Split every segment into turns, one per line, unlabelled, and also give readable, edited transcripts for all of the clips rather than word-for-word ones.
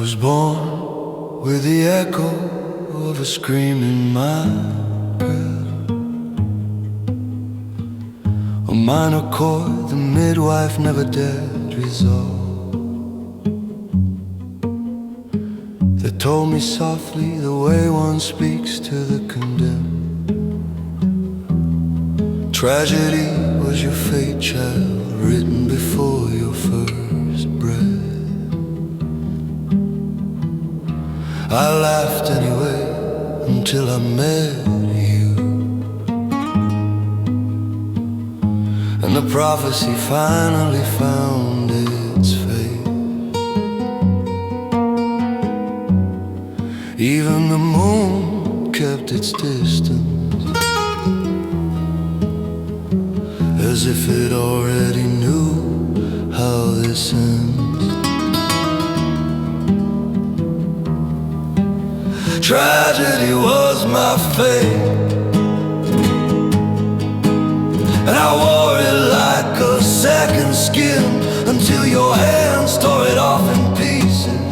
was born with the echo of a scream in my breath, a minor chord the midwife never dared resolve. They told me softly the way one speaks to the condemned. Tragedy was your fate, child, written before your first breath. I laughed anyway until I met you, and the prophecy finally found its fate. Even the moon kept its distance, as if it already knew how this ends. Tragedy was my fate, and I wore it like a second skin until your hands tore it off in pieces.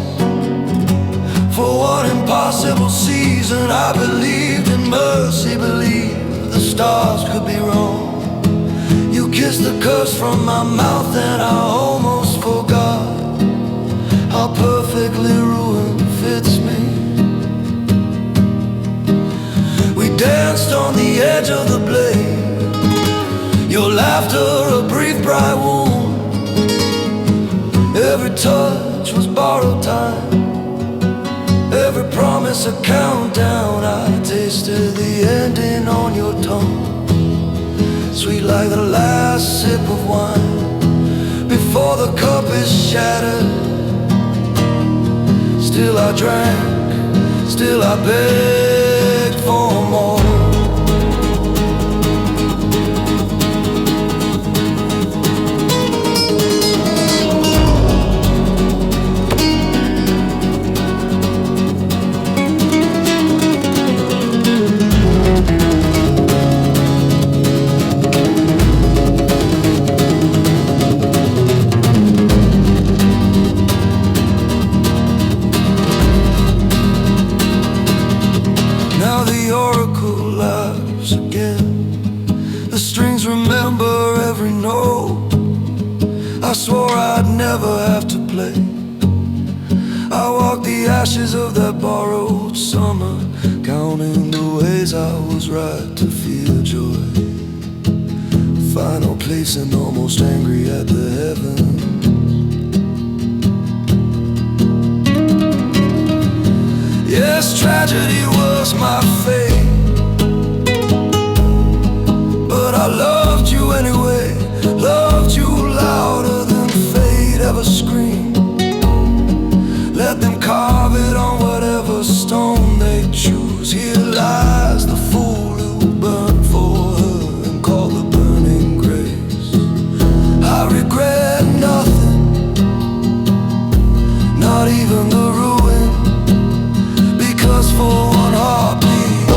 For one impossible season I believed in mercy, believed the stars could be wrong. You kissed the curse from my mouth and I almost forgot how perfectly ruin fits me. We danced on the edge of the blade, your laughter a brief bright wound. Every touch was borrowed time, every promise a countdown. I tasted the ending on your tongue, sweet like the last sip of wine before the cup is shattered. Still I drank, still I begged for more. Again, the strings remember every note I swore I'd never have to play. I walked the ashes of that borrowed summer, counting the ways I was right to feel joy. Final place and almost angry at the heavens. Yes, tragedy was my fate, but I loved you anyway, loved you louder than fate ever screamed. Let them carve it on whatever stone they choose. Here lies the fool who burned for her and called the burning grace. I regret nothing, not even the ruin, because for one heartbeat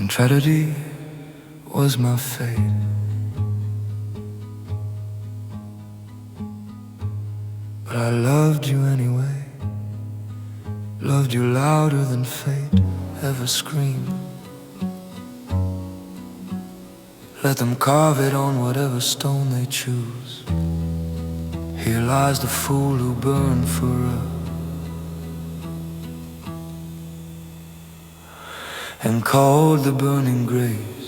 and tragedy was my fate. But I loved you anyway, loved you louder than fate ever screamed. Let them carve it on whatever stone they choose. Here lies the fool who burned for us and called the burning graves